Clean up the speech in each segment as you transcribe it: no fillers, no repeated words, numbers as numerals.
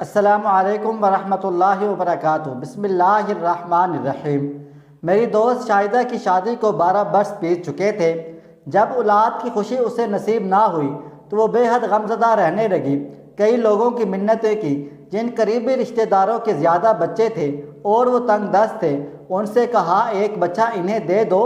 السلام علیکم ورحمۃ اللہ وبرکاتہ۔ بسم اللہ الرحمن الرحیم۔ میری دوست شاہدہ کی شادی کو 12 برس بیت چکے تھے۔ جب اولاد کی خوشی اسے نصیب نہ ہوئی تو وہ بے حد غمزدہ رہنے لگی۔ کئی لوگوں کی منتیں کی جن قریبی رشتہ داروں کے زیادہ بچے تھے اور وہ تنگ دست تھے، ان سے کہا ایک بچہ انہیں دے دو،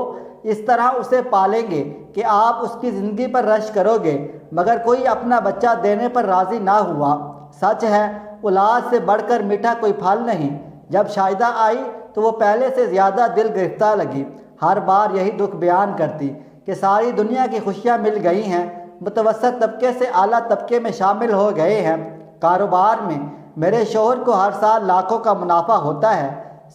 اس طرح اسے پالیں گے کہ آپ اس کی زندگی پر رشک کرو گے، مگر کوئی اپنا بچہ دینے پر راضی نہ ہوا۔ سچ ہے، اولاد سے بڑھ کر میٹھا کوئی پھل نہیں۔ جب شاہدہ آئی تو وہ پہلے سے زیادہ دل گرفتہ لگی۔ ہر بار یہی دکھ بیان کرتی کہ ساری دنیا کی خوشیاں مل گئی ہیں، متوسط طبقے سے اعلیٰ طبقے میں شامل ہو گئے ہیں، کاروبار میں میرے شوہر کو ہر سال لاکھوں کا منافع ہوتا ہے،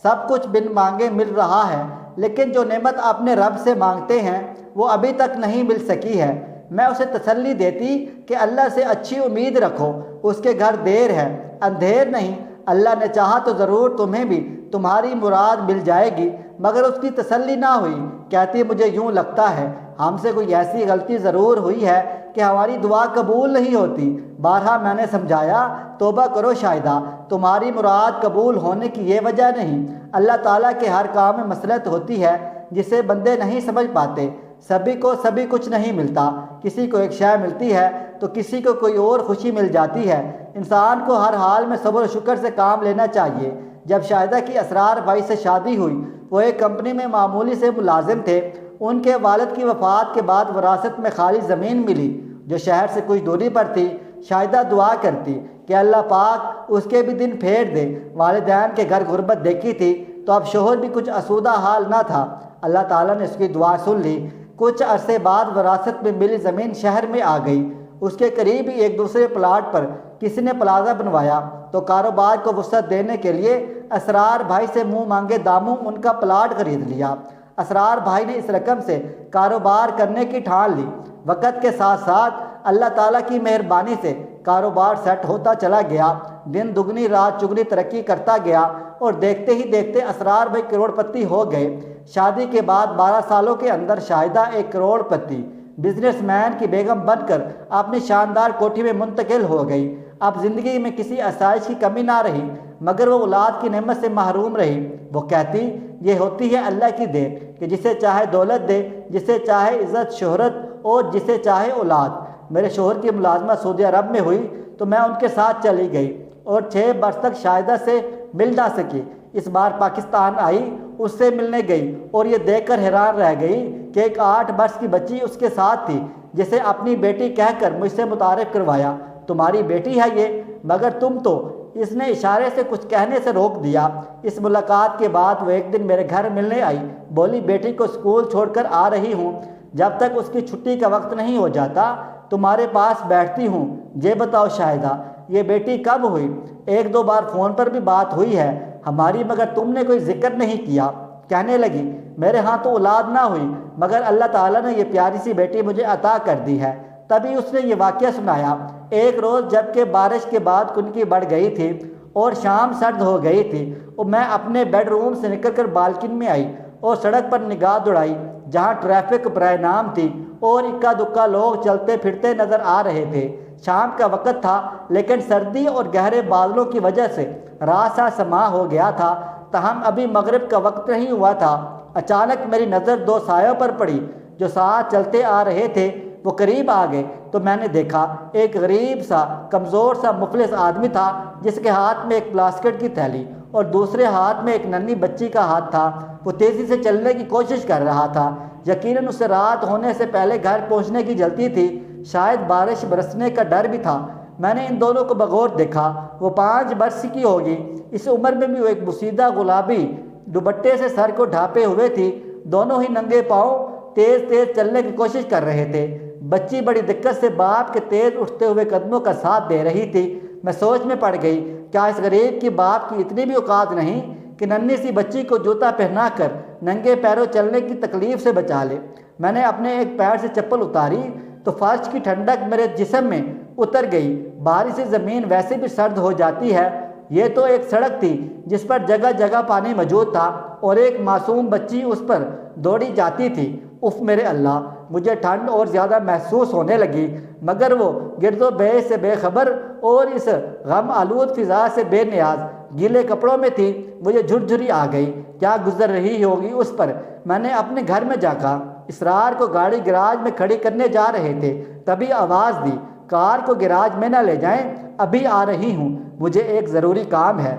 سب کچھ بن مانگے مل رہا ہے، لیکن جو نعمت اپنے رب سے مانگتے ہیں وہ ابھی تک نہیں مل سکی ہے۔ میں اسے تسلی دیتی کہ اللہ سے اچھی امید رکھو، اس کے گھر دیر ہے اندھیر نہیں، اللہ نے چاہا تو ضرور تمہیں بھی تمہاری مراد مل جائے گی، مگر اس کی تسلی نہ ہوئی۔ کہتی مجھے یوں لگتا ہے ہم سے کوئی ایسی غلطی ضرور ہوئی ہے کہ ہماری دعا قبول نہیں ہوتی۔ بارہا میں نے سمجھایا توبہ کرو شاہدہ، تمہاری مراد قبول ہونے کی یہ وجہ نہیں، اللہ تعالیٰ کے ہر کام میں مصلحت ہوتی ہے جسے بندے نہیں سمجھ پاتے۔ سبھی کو سبھی کچھ نہیں ملتا، کسی کو ایک شے ملتی ہے تو کسی کو کوئی اور خوشی مل جاتی ہے۔ انسان کو ہر حال میں صبر و شکر سے کام لینا چاہیے۔ جب شاہدہ کی اسرار بھائی سے شادی ہوئی، وہ ایک کمپنی میں معمولی سے ملازم تھے۔ ان کے والد کی وفات کے بعد وراثت میں خالی زمین ملی جو شہر سے کچھ دوری پر تھی۔ شاہدہ دعا کرتی کہ اللہ پاک اس کے بھی دن پھیر دے۔ والدین کے گھر غربت دیکھی تھی تو اب شوہر بھی کچھ آسودہ حال نہ تھا۔ اللہ تعالیٰ نے اس کی دعا سن لی۔ کچھ عرصے بعد وراثت میں ملی زمین شہر میں آ گئی۔ اس کے قریب ہی ایک دوسرے پلاٹ پر کسی نے پلازہ بنوایا تو کاروبار کو وسعت دینے کے لیے اسرار بھائی سے منہ مانگے داموں ان کا پلاٹ خرید لیا۔ اسرار بھائی نے اس رقم سے کاروبار کرنے کی ٹھان لی۔ وقت کے ساتھ ساتھ اللہ تعالیٰ کی مہربانی سے کاروبار سیٹ ہوتا چلا گیا، دن دگنی رات چگنی ترقی کرتا گیا اور دیکھتے ہی دیکھتے اسرار بھائی کروڑ پتی ہو گئے۔ شادی کے بعد 12 سالوں کے اندر شاہدہ ایک کروڑ پتی بزنس مین کی بیگم بن کر اپنی شاندار کوٹھی میں منتقل ہو گئی۔ اب زندگی میں کسی آسائش کی کمی نہ رہی، مگر وہ اولاد کی نعمت سے محروم رہی۔ وہ کہتی یہ ہوتی ہے اللہ کی دین کہ جسے چاہے دولت دے، جسے چاہے عزت شہرت اور جسے چاہے اولاد۔ میرے شوہر کی ملازمت سعودی عرب میں ہوئی تو میں ان کے ساتھ چلی گئی اور 6 برس تک شاہدہ سے مل نہ سکی۔ اس بار پاکستان آئی، اس سے ملنے گئی اور یہ دیکھ کر حیران رہ گئی کہ ایک 8 برس کی بچی اس کے ساتھ تھی جسے اپنی بیٹی کہہ کر مجھ سے متعارف کروایا۔ تمہاری بیٹی ہے یہ، مگر تم تو، اس نے اشارے سے کچھ کہنے سے روک دیا۔ اس ملاقات کے بعد وہ ایک دن میرے گھر ملنے آئی، بولی بیٹی کو اسکول چھوڑ کر آ رہی ہوں، جب تک اس کی چھٹی کا وقت نہیں ہو جاتا تمہارے پاس بیٹھتی ہوں۔ یہ بتاؤ شاہدہ یہ بیٹی کب ہوئی؟ 1-2 بار فون پر بھی بات ہوئی ہے ہماری، مگر تم نے کوئی ذکر نہیں کیا۔ کہنے لگی میرے ہاں تو اولاد نہ ہوئی، مگر اللہ تعالیٰ نے یہ پیاری سی بیٹی مجھے عطا کر دی ہے۔ تبھی اس نے یہ واقعہ سنایا۔ ایک روز جب کہ بارش کے بعد کنکی بڑھ گئی تھی اور شام سرد ہو گئی تھی، اور میں اپنے بیڈ روم سے نکل کر بالکن میں آئی اور سڑک پر نگاہ دوڑائی جہاں ٹریفک برائے نام تھی اور اکا دکا لوگ چلتے پھرتے نظر آ رہے تھے۔ شام کا وقت تھا لیکن سردی اور گہرے بادلوں کی وجہ سے رات سا سما ہو گیا تھا، تاہم ابھی مغرب کا وقت نہیں ہوا تھا۔ اچانک میری نظر 2 سایوں پر پڑی جو ساتھ چلتے آ رہے تھے۔ وہ قریب آ گئے تو میں نے دیکھا ایک غریب سا کمزور سا مفلس آدمی تھا جس کے ہاتھ میں ایک پلاسٹک کی تھیلی اور دوسرے ہاتھ میں ایک ننھی بچی کا ہاتھ تھا۔ وہ تیزی سے چلنے کی کوشش کر رہا تھا، یقیناً اسے رات ہونے سے پہلے گھر پہنچنے کی جلدی تھی، شاید بارش برسنے کا ڈر بھی تھا۔ میں نے ان دونوں کو بغور دیکھا۔ وہ 5 برس کی ہوگی، اس عمر میں بھی وہ ایک بوسیدہ گلابی دوپٹے سے سر کو ڈھانپے ہوئے تھی، دونوں ہی ننگے پاؤں تیز تیز چلنے کی کوشش کر رہے تھے۔ بچی بڑی دقت سے باپ کے تیز اٹھتے ہوئے قدموں کا ساتھ دے رہی تھی۔ میں سوچ میں پڑ گئی کیا اس غریب کی باپ کی اتنی بھی اوقات نہیں کہ ننھی سی بچی کو جوتا پہنا کر ننگے پیروں چلنے کی تکلیف سے بچا لے۔ میں نے اپنے ایک پیر سے چپل اتاری تو فرش کی ٹھنڈک میرے جسم میں اتر گئی۔ بارش سے زمین ویسے بھی سرد ہو جاتی ہے۔ یہ تو ایک سڑک تھی جس پر جگہ جگہ پانی موجود تھا اور ایک معصوم بچی اس پر دوڑی جاتی تھی۔ اف میرے اللہ، مجھے ٹھنڈ اور زیادہ محسوس ہونے لگی، مگر وہ گرد و بیش سے بے خبر اور اس غم آلود فضا سے بے نیاز گیلے کپڑوں میں تھی۔ مجھے جھرجھری آ گئی، کیا گزر رہی ہوگی اس پر۔ میں نے اپنے گھر میں جاگا، اسرار کو گاڑی گراج میں کھڑی کرنے جا رہے تھے، تبھی آواز دی، کار کو گراج میں نہ لے جائیں، ابھی آ رہی ہوں، مجھے ایک ضروری کام ہے۔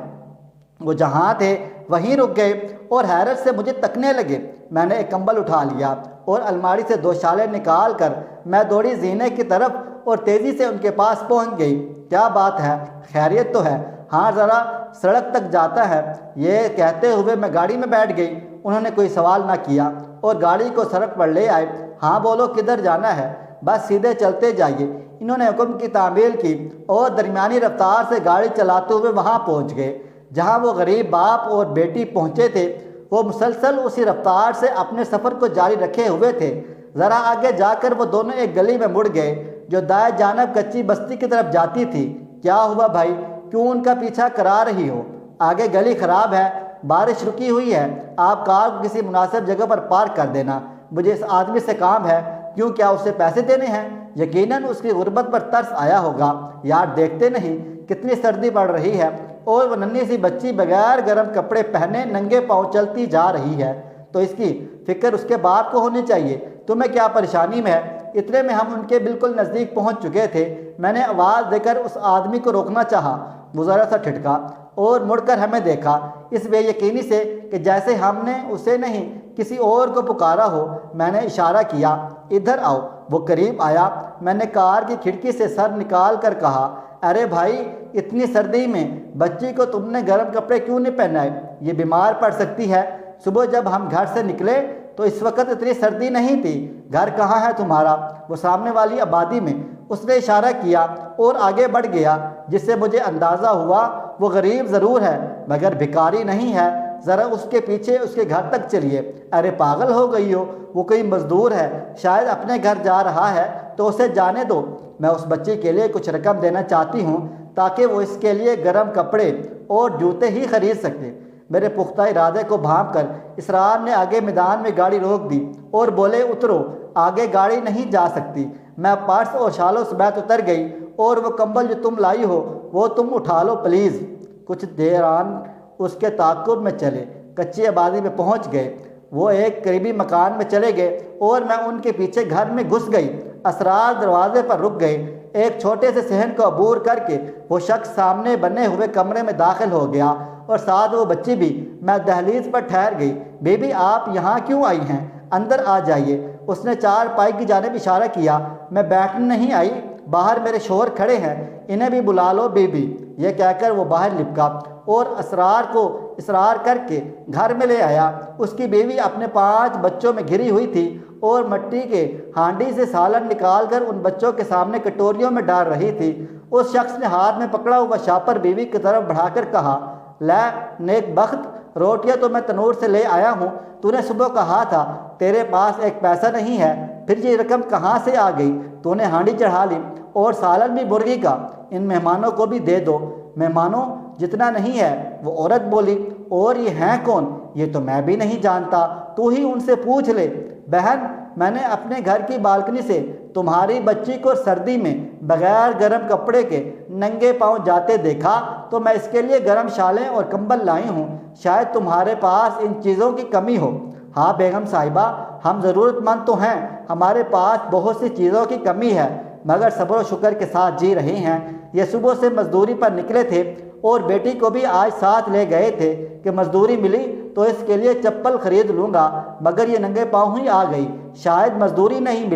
وہ جہاں تھے وہیں رک گئے اور حیرت سے مجھے تکنے لگے۔ میں نے ایک کمبل اٹھا لیا اور الماری سے 2 شالیں نکال کر میں دوڑی زینے کی طرف اور تیزی سے ان کے پاس پہنچ گئی۔ کیا بات ہے، خیریت تو ہے؟ ہاں ذرا سڑک تک جاتا ہے، یہ کہتے ہوئے میں گاڑی میں بیٹھ گئی۔ انہوں نے کوئی سوال نہ کیا اور گاڑی کو سڑک پر لے آئے۔ ہاں بولو، کدھر جانا ہے؟ بس سیدھے چلتے جائیے۔ انہوں نے حکم کی تعمیل کی اور درمیانی رفتار سے گاڑی چلاتے ہوئے وہاں پہنچ گئے جہاں وہ غریب باپ اور بیٹی پہنچے تھے۔ وہ مسلسل اسی رفتار سے اپنے سفر کو جاری رکھے ہوئے تھے۔ ذرا آگے جا کر وہ دونوں ایک گلی میں مڑ گئے جو دائیں جانب کچی بستی کی طرف جاتی تھی۔ کیا ہوا بھائی، کیوں ان کا پیچھا کرا رہی ہو؟ آگے گلی خراب ہے، بارش رکی ہوئی ہے، آپ کار کو کسی مناسب جگہ پر پارک کر دینا، مجھے اس آدمی سے کام ہے۔ کیوں، کیا اسے پیسے دینے ہیں؟ یقیناً اس کی غربت پر ترس آیا ہوگا۔ یار دیکھتے نہیں کتنی سردی پڑ رہی ہے اور وہ ننھی سی بچی بغیر گرم کپڑے پہنے ننگے پاؤں چلتی جا رہی ہے، تو اس کی فکر اس کے باپ کو ہونی چاہیے۔ تمہیں کیا پریشانی میں ہے؟ اتنے میں ہم ان کے بالکل نزدیک پہنچ چکے تھے۔ میں نے آواز دے کر اس آدمی کو روکنا چاہا، وہ ذرا سا ٹھٹکا اور مڑ کر ہمیں دیکھا، اس بے یقینی سے کہ جیسے ہم نے اسے نہیں کسی اور کو پکارا ہو۔ میں نے اشارہ کیا، ادھر آؤ۔ وہ قریب آیا۔ میں نے کار کی کھڑکی سے سر نکال کر کہا، ارے بھائی، اتنی سردی میں بچی کو تم نے گرم کپڑے کیوں نہیں پہنائے؟ یہ بیمار پڑ سکتی ہے۔ صبح جب ہم گھر سے نکلے تو اس وقت اتنی سردی نہیں تھی۔ گھر کہاں ہے تمہارا؟ وہ سامنے والی آبادی میں۔ اس نے اشارہ کیا اور آگے بڑھ گیا، جس سے مجھے اندازہ ہوا وہ غریب ضرور ہے مگر بھکاری نہیں ہے۔ ذرا اس کے پیچھے اس کے گھر تک چلیے۔ ارے پاگل ہو گئی ہو، وہ کوئی مزدور ہے، شاید اپنے گھر جا رہا ہے، تو اسے جانے دو۔ میں اس بچے کے لیے کچھ رقم دینا چاہتی ہوں تاکہ وہ اس کے لیے گرم کپڑے اور جوتے ہی خرید سکے۔ میرے پختہ ارادے کو بھانپ کر اسرار نے آگے میدان میں گاڑی روک دی اور بولے، اترو، آگے گاڑی نہیں جا سکتی۔ میں پرس اور شالوں سمیت اتر گئی، اور وہ کمبل جو تم لائی ہو وہ تم اٹھا لو پلیز۔ کچھ دیران اس کے تعاقب میں چلے، کچی آبادی میں پہنچ گئے۔ وہ ایک قریبی مکان میں چلے گئے اور میں ان کے پیچھے گھر میں گھس گئی۔ اسرار دروازے پر رک گئے۔ ایک چھوٹے سے صحن کو عبور کر کے وہ شخص سامنے بنے ہوئے کمرے میں داخل ہو گیا اور ساتھ وہ بچی بھی۔ میں دہلیز پر ٹھہر گئی۔ بی بی، آپ یہاں کیوں آئی ہیں؟ اندر آ جائیے۔ اس نے چار پائی کی جانب اشارہ کیا۔ میں بیٹھنے نہیں آئی، باہر میرے شوہر کھڑے ہیں، انہیں بھی بلا لو بی بی۔ یہ کہہ کر وہ باہر لپکا اور اسرار کو اصرار کر کے گھر میں لے آیا۔ اس کی بیوی اپنے 5 بچوں میں گھری ہوئی تھی اور مٹی کے ہانڈی سے سالن نکال کر ان بچوں کے سامنے کٹوریوں میں ڈال رہی تھی۔ اس شخص نے ہاتھ میں پکڑا ہوا شاپر بیوی کی طرف بڑھا کر کہا، لے نیک بخت، روٹیاں تو میں تنور سے لے آیا ہوں، تو نے صبح کہا تھا تیرے پاس ایک پیسہ نہیں ہے، پھر یہ رقم کہاں سے آ گئی؟ تو نے ہانڈی چڑھا لی اور سالن بھی مرغی کا، ان مہمانوں کو بھی دے دو۔ مہمانوں جتنا نہیں ہے، وہ عورت بولی، اور یہ ہیں کون؟ یہ تو میں بھی نہیں جانتا، تو ہی ان سے پوچھ لے۔ بہن، میں نے اپنے گھر کی بالکنی سے تمہاری بچی کو سردی میں بغیر گرم کپڑے کے ننگے پاؤں جاتے دیکھا تو میں اس کے لیے گرم شالیں اور کمبل لائی ہوں۔ شاید تمہارے پاس ان چیزوں کی کمی ہو۔ ہاں بیگم صاحبہ، ہم ضرورت مند تو ہیں، ہمارے پاس بہت سی چیزوں کی کمی ہے، مگر صبر و شکر کے ساتھ جی رہے ہیں۔ یہ صبح سے مزدوری پر نکلے تھے اور بیٹی کو بھی آج ساتھ لے گئے تھے کہ مزدوری ملی تو اس کے لیے چپل خرید لوں گا، مگر یہ ننگے پاؤں ہی آ گئی۔ شاید مزدوری نہیں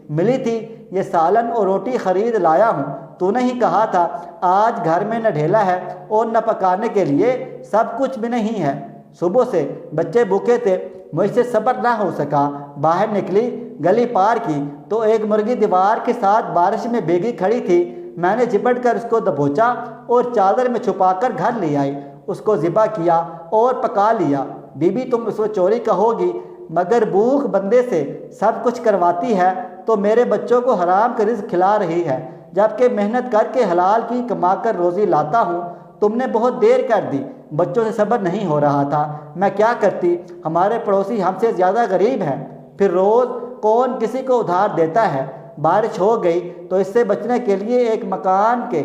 ملی تھی، یہ سالن اور روٹی خرید لایا ہوں۔ تو نے ہی کہا تھا آج گھر میں نہ ڈھیلا ہے اور نہ پکانے کے لیے سب کچھ بھی نہیں ہے۔ صبح سے بچے بھوکے تھے، مجھ سے صبر نہ ہو سکا۔ باہر نکلی، گلی پار کی تو ایک مرغی دیوار کے ساتھ بارش میں بھیگی کھڑی تھی۔ میں نے جھپٹ کر اس کو دبوچا اور چادر میں چھپا کر گھر لے آئی، اس کو ذبح کیا اور پکا لیا۔ بی بی، تم اس کو چوری کہو گی، مگر بھوک بندے سے سب کچھ کرواتی ہے تو میرے بچوں کو حرام کا رزق کھلا رہی ہے، جبکہ محنت کر کے حلال کی کما کر روزی لاتا ہوں۔ تم نے بہت دیر کر دی، بچوں سے صبر نہیں ہو رہا تھا، میں کیا کرتی؟ ہمارے پڑوسی ہم سے زیادہ غریب ہیں، پھر روز کون کسی کو ادھار دیتا ہے؟ بارش ہو گئی تو اس سے بچنے کے لیے ایک مکان کے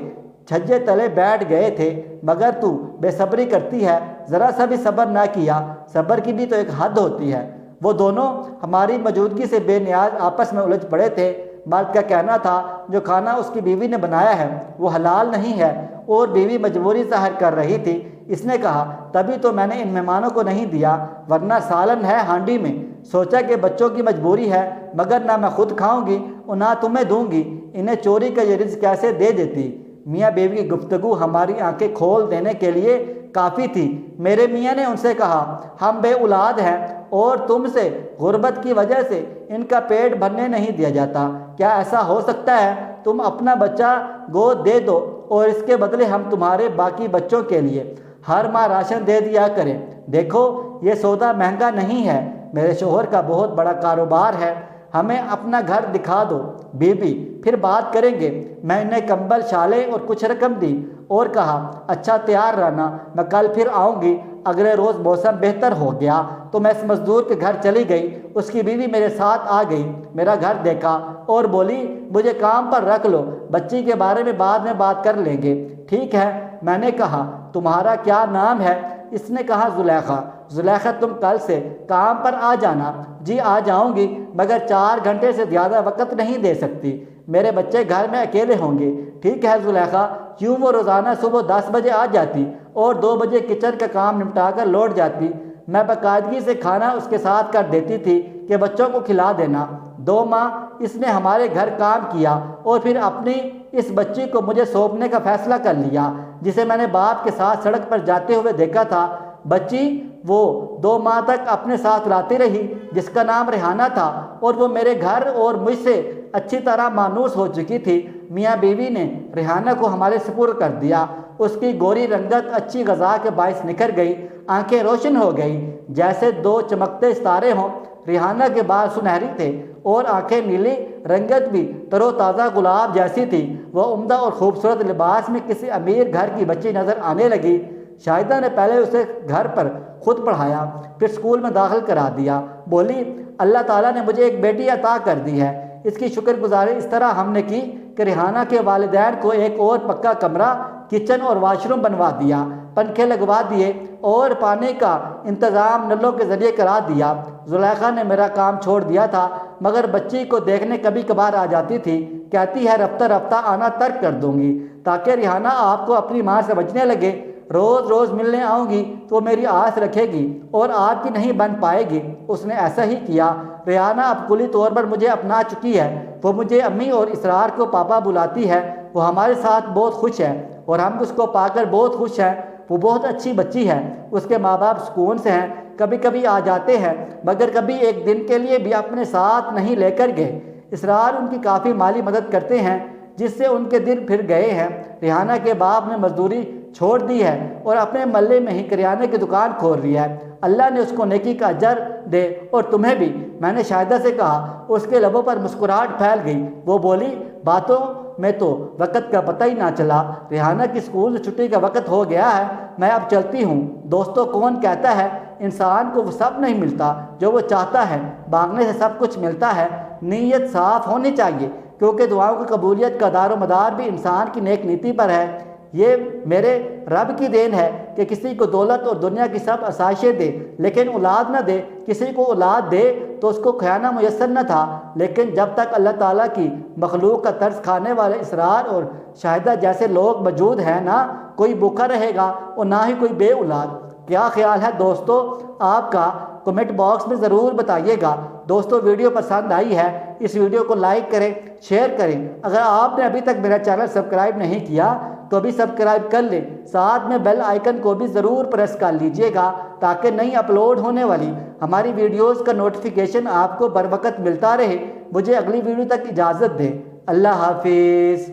چھجے تلے بیٹھ گئے تھے، مگر تو بے صبری کرتی ہے، ذرا سا بھی صبر نہ کیا۔ صبر کی بھی تو ایک حد ہوتی ہے۔ وہ دونوں ہماری موجودگی سے بے نیاز آپس میں الجھ پڑے تھے۔ مرد کا کہنا تھا جو کھانا اس کی بیوی نے بنایا ہے وہ حلال نہیں ہے، اور بیوی مجبوری ظاہر کر رہی تھی۔ اس نے کہا تبھی تو میں نے ان مہمانوں کو نہیں دیا، ورنہ سالن ہے ہانڈی میں۔ سوچا کہ بچوں کی مجبوری ہے، مگر نہ میں خود کھاؤں گی اور نہ تمہیں دوں گی، انہیں چوری کا یہ رزق کیسے دے دیتی۔ میاں بیوی کی گفتگو ہماری آنکھیں کھول دینے کے لیے کافی تھی۔ میرے میاں نے ان سے کہا ہم بے اولاد ہیں اور تم سے غربت کی وجہ سے ان کا پیٹ بھرنے نہیں دیا جاتا، کیا ایسا ہو سکتا ہے؟ تم اپنا بچہ گود دے دو اور اس کے بدلے ہم تمہارے باقی بچوں کے لیے ہر ماہ راشن دے دیا کریں۔ دیکھو یہ سودا مہنگا نہیں ہے، میرے شوہر کا بہت بڑا کاروبار ہے، ہمیں اپنا گھر دکھا دو بی بی، پھر بات کریں گے۔ میں انہیں کمبل، شالیں اور کچھ رقم دی اور کہا اچھا تیار رہنا، میں کل پھر آؤں گی۔ اگلے روز موسم بہتر ہو گیا تو میں اس مزدور کے گھر چلی گئی۔ اس کی بیوی میرے ساتھ آ گئی، میرا گھر دیکھا اور بولی مجھے کام پر رکھ لو، بچی کے بارے میں بعد میں بات کر لیں گے۔ ٹھیک ہے، میں نے کہا تمہارا کیا نام ہے؟ اس نے کہا زلیخا۔ زلیخا تم کل سے کام پر آ جانا۔ جی آ جاؤں گی، مگر 4 گھنٹے سے زیادہ وقت نہیں دے سکتی، میرے بچے گھر میں اکیلے ہوں گے۔ ٹھیک ہے زلیخا۔ یوں وہ روزانہ صبح 10 بجے آ جاتی اور 2 بجے کچن کا کام نمٹا کر لوٹ جاتی۔ میں باقاعدگی سے کھانا اس کے ساتھ کر دیتی تھی کہ بچوں کو کھلا دینا۔ 2 ماہ اس نے ہمارے گھر کام کیا اور پھر اپنی اس بچی کو مجھے سونپنے کا فیصلہ کر لیا، جسے میں نے باپ کے ساتھ سڑک پر جاتے ہوئے دیکھا تھا۔ بچی وہ 2 ماہ تک اپنے ساتھ لاتی رہی، جس کا نام ریحانہ تھا، اور وہ میرے گھر اور مجھ سے اچھی طرح مانوس ہو چکی تھی۔ میاں بیوی نے ریحانہ کو ہمارے سپرد کر دیا۔ اس کی گوری رنگت اچھی غذا کے باعث نکھر گئی، آنکھیں روشن ہو گئی جیسے 2 چمکتے ستارے ہوں۔ ریحانہ کے بال سنہری تھے اور آنکھیں نیلی، رنگت بھی تر و تازہ گلاب جیسی تھی۔ وہ عمدہ اور خوبصورت لباس میں کسی امیر گھر کی بچی نظر آنے لگی۔ شاہدہ نے پہلے اسے گھر پر خود پڑھایا، پھر اسکول میں داخل کرا دیا۔ بولی اللہ تعالیٰ نے مجھے ایک بیٹی عطا کر دی ہے۔ اس کی شکر گزاری اس طرح ہم نے کی کہ ریحانہ کے والدین کو ایک اور پکا کمرہ، کچن اور واش روم بنوا دیا، پنکھے لگوا دیے اور پانی کا انتظام نلوں کے ذریعے کرا دیا۔ زلیخا نے میرا کام چھوڑ دیا تھا، مگر بچی کو دیکھنے کبھی کبھار آ جاتی تھی۔ کہتی ہے رفتہ رفتہ آنا ترک کر دوں گی تاکہ ریحانہ آپ کو اپنی ماں سمجھنے لگے۔ روز روز ملنے آؤں گی تو میری آس رکھے گی اور آپ کی نہیں بن پائے گی۔ اس نے ایسا ہی کیا۔ ریحانہ اب کلی طور پر مجھے اپنا چکی ہے، وہ مجھے امی اور اسرار کو پاپا بلاتی ہے۔ وہ ہمارے ساتھ بہت خوش ہے اور ہم اس کو پا کر بہت خوش ہیں۔ وہ بہت اچھی بچی ہے، اس کے ماں باپ سکون سے ہیں، کبھی کبھی آ جاتے ہیں، مگر کبھی ایک دن کے لیے بھی اپنے ساتھ نہیں لے کر گئے۔ اسرار ان کی کافی مالی مدد کرتے ہیں، جس سے ان کے دن پھر گئے ہیں۔ ریحانہ کے باپ نے مزدوری چھوڑ دی ہے اور اپنے محلے میں ہی کریانے کی دکان کھول لی ہے۔ اللہ نے اس کو نیکی کا اجر دے اور تمہیں بھی۔ میں نے شاہدہ سے کہا۔ اس کے لبوں پر مسکراہٹ پھیل گئی۔ وہ بولی باتوں میں تو وقت کا پتہ ہی نہ چلا۔ ریحانہ کی اسکول سے چھٹی کا وقت ہو گیا ہے، میں اب چلتی ہوں۔ دوستو کون کہتا ہے انسان کو وہ سب نہیں ملتا جو وہ چاہتا ہے، مانگنے سے سب کچھ ملتا ہے۔ نیت صاف ہونی چاہیے، کیونکہ دعاؤں کی قبولیت کا دار و مدار بھی انسان کی نیک نیتی پر ہے۔ یہ میرے رب کی دین ہے کہ کسی کو دولت اور دنیا کی سب آسائشیں دے لیکن اولاد نہ دے۔ کسی کو اولاد دے تو اس کو کھانا میسر نہ تھا، لیکن جب تک اللہ تعالیٰ کی مخلوق کا ترس کھانے والے اسرار اور شاہدہ جیسے لوگ موجود ہیں، نہ کوئی بھوکا رہے گا اور نہ ہی کوئی بے اولاد۔ کیا خیال ہے دوستو آپ کا؟ کمنٹ باکس میں ضرور بتائیے گا۔ دوستو ویڈیو پسند آئی ہے اس ویڈیو کو لائک کریں، شیئر کریں۔ اگر آپ نے ابھی تک میرا چینل سبسکرائب نہیں کیا تو ابھی سبسکرائب کر لیں، ساتھ میں بیل آئیکن کو بھی ضرور پریس کر لیجئے گا تاکہ نئی اپلوڈ ہونے والی ہماری ویڈیوز کا نوٹیفیکیشن آپ کو بر وقت ملتا رہے۔ مجھے اگلی ویڈیو تک اجازت دیں۔ اللہ حافظ۔